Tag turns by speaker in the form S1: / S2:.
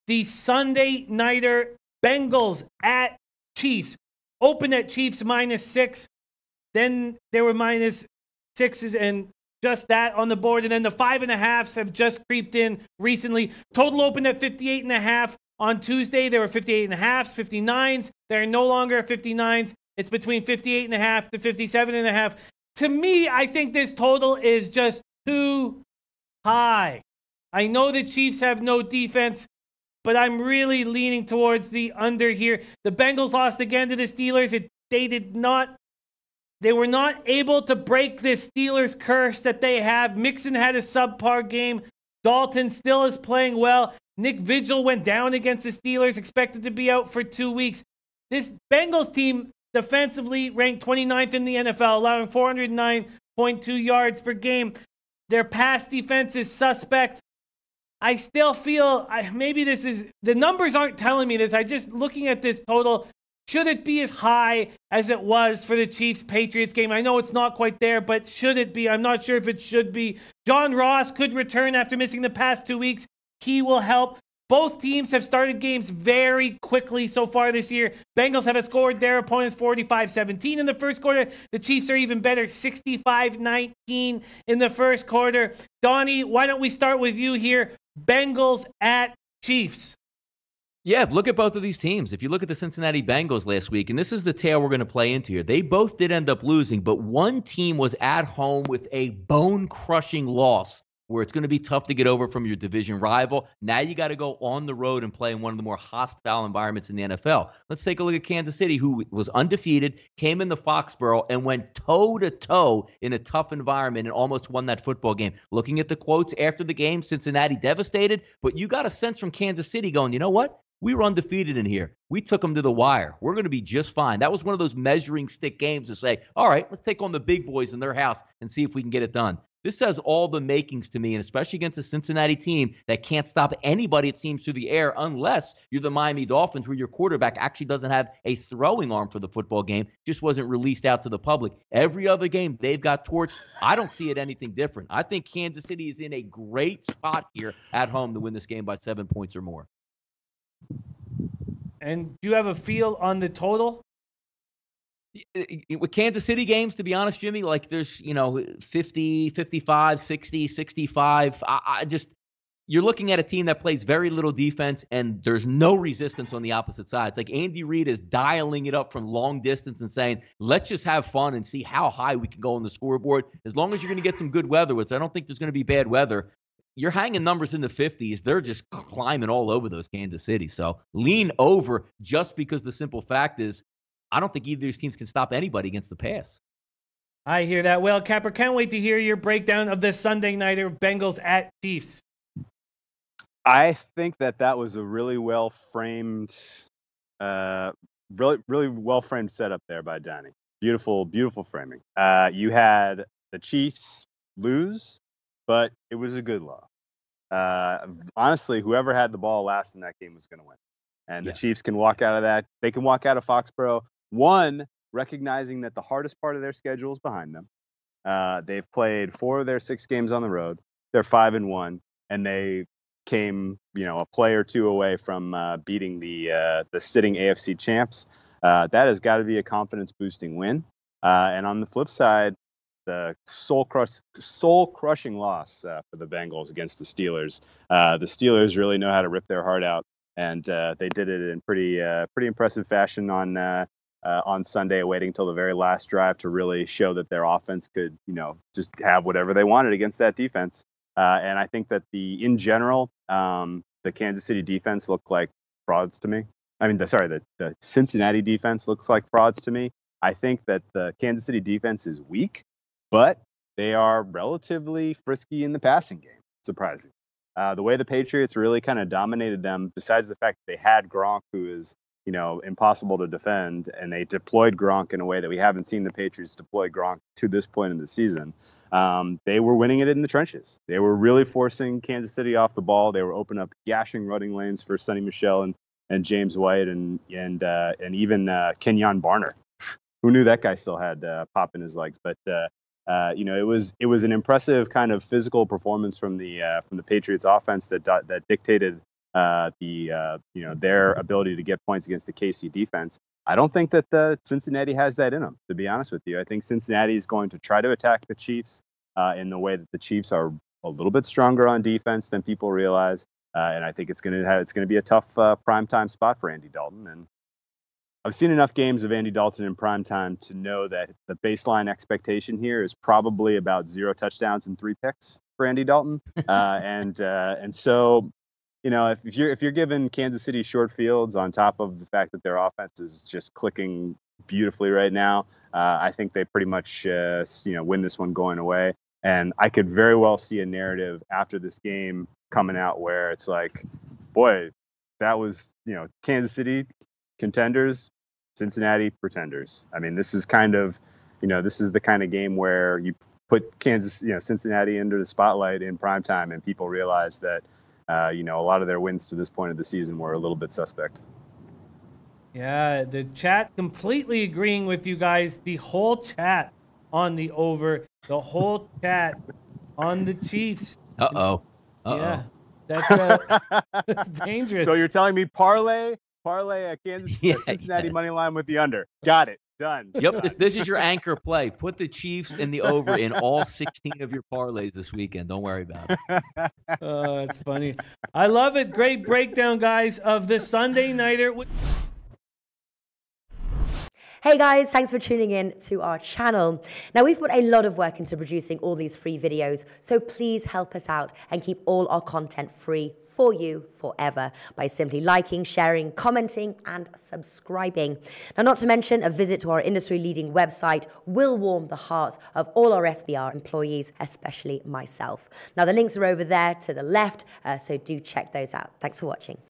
S1: the Sunday nighter Bengals at Chiefs. Opened at Chiefs -6. Then there were -6s and just that on the board. And then the 5.5s have just creeped in recently. Total opened at 58.5. On Tuesday, there were 58.5s, 59s. They're no longer 59s. It's between 58.5 to 57.5. To me, I think this total is just too high. I know the Chiefs have no defense, but I'm really leaning towards the under here. The Bengals lost again to the Steelers. They were not able to break this Steelers curse that they have. Mixon had a subpar game. Dalton still is playing well. Nick Vigil went down against the Steelers, expected to be out for 2 weeks. This Bengals team defensively ranked 29th in the NFL, allowing 409.2 yards per game. Their pass defense is suspect. I still feel, maybe the numbers aren't telling me this. I just, looking at this total, should it be as high as it was for the Chiefs-Patriots game? I know it's not quite there, but should it be? I'm not sure if it should be. John Ross could return after missing the past 2 weeks. He will help. Both teams have started games very quickly so far this year. Bengals have outscored their opponents 45-17 in the first quarter. The Chiefs are even better, 65-19 in the first quarter. Donnie, why don't we start with you here? Bengals at Chiefs.
S2: Yeah, look at both of these teams. If you look at the Cincinnati Bengals last week, and this is the tale we're going to play into here, they both did end up losing, but one team was at home with a bone-crushing loss where it's going to be tough to get over from your division rival. Now you got to go on the road and play in one of the more hostile environments in the NFL. Let's take a look at Kansas City, who was undefeated, came into Foxborough, and went toe-to-toe in a tough environment and almost won that football game. Looking at the quotes after the game, Cincinnati devastated, but you got a sense from Kansas City going, you know what? We were undefeated in here. We took them to the wire. We're going to be just fine. That was one of those measuring stick games to say, all right, let's take on the big boys in their house and see if we can get it done. This has all the makings to me, and especially against a Cincinnati team that can't stop anybody, it seems, through the air unless you're the Miami Dolphins, where your quarterback actually doesn't have a throwing arm for the football game, just wasn't released out to the public. Every other game, they've got torched. I don't see it anything different. I think Kansas City is in a great spot here at home to win this game by 7 points or more.
S1: And do you have a feel on the total?
S2: With Kansas City games, to be honest, Jimmy, like there's, 50, 55, 60, 65. You're looking at a team that plays very little defense and there's no resistance on the opposite side. It's like Andy Reid is dialing it up from long distance and saying, let's just have fun and see how high we can go on the scoreboard. As long as you're going to get some good weather, which I don't think there's going to be bad weather, you're hanging numbers in the 50s. They're just climbing all over those Kansas City. So lean over just because the simple fact is, I don't think either of these teams can stop anybody against the pass.
S1: I hear that. Well, Capper, can't wait to hear your breakdown of this Sunday nighter, Bengals at Chiefs.
S3: I think that was a really well framed, really well framed setup there by Danny. Beautiful, beautiful framing. You had the Chiefs lose, but it was a good loss. Honestly, whoever had the ball last in that game was going to win. And the Chiefs can walk out of that. They can walk out of Foxborough, recognizing that the hardest part of their schedule is behind them. They've played 4 of their 6 games on the road. They're 5-1, and they came, a play or 2 away from beating the sitting AFC champs. That has got to be a confidence-boosting win. And on the flip side, the soul-crushing loss for the Bengals against the Steelers. The Steelers really know how to rip their heart out, and they did it in pretty impressive fashion on Sunday, waiting until the very last drive to really show that their offense could, just have whatever they wanted against that defense. And I think that in general, the Kansas City defense looked like frauds to me. I mean, the Cincinnati defense looks like frauds to me. I think that the Kansas City defense is weak, but they are relatively frisky in the passing game. Surprising. The way the Patriots really kind of dominated them, besides the fact that they had Gronk, who is, impossible to defend, and they deployed Gronk in a way that we haven't seen the Patriots deploy Gronk to this point in the season. They were winning it in the trenches. They were really forcing Kansas City off the ball. They were opening up gashing running lanes for Sonny Michel and James White and even Kenyon Barner. Who knew that guy still had pop in his legs? But it was an impressive kind of physical performance from the Patriots offense that dictated their ability to get points against the KC defense. I don't think that the Cincinnati has that in them, to be honest with you. I think Cincinnati is going to try to attack the Chiefs in the way that the Chiefs are a little bit stronger on defense than people realize. And I think it's going to be a tough primetime spot for Andy Dalton. And I've seen enough games of Andy Dalton in primetime to know that the baseline expectation here is probably about 0 touchdowns and 3 picks for Andy Dalton. And so, if you're giving Kansas City short fields on top of the fact that their offense is just clicking beautifully right now, I think they pretty much win this one going away. And I could very well see a narrative after this game coming out where it's like, boy, that was Kansas City contenders, Cincinnati pretenders. I mean, this is this is the kind of game where you put Cincinnati into the spotlight in primetime, and people realize that a lot of their wins to this point of the season were a little bit suspect.
S1: Yeah, the chat completely agreeing with you guys. The whole chat on the over, the whole chat on the Chiefs. Yeah, that's dangerous.
S3: So you're telling me parlay a Cincinnati money line with the under. Got it. Done.
S2: Yep, this is your anchor play. Put the Chiefs in the over in all 16 of your parlays this weekend. Don't worry about it.
S1: Oh, that's funny. I love it. Great breakdown, guys, of the Sunday Nighter.
S4: Hey guys, thanks for tuning in to our channel. Now, we've put a lot of work into producing all these free videos, so please help us out and keep all our content free for you forever by simply liking, sharing, commenting, and subscribing. Now, not to mention, a visit to our industry-leading website will warm the hearts of all our SBR employees, especially myself. Now, the links are over there to the left, so do check those out. Thanks for watching.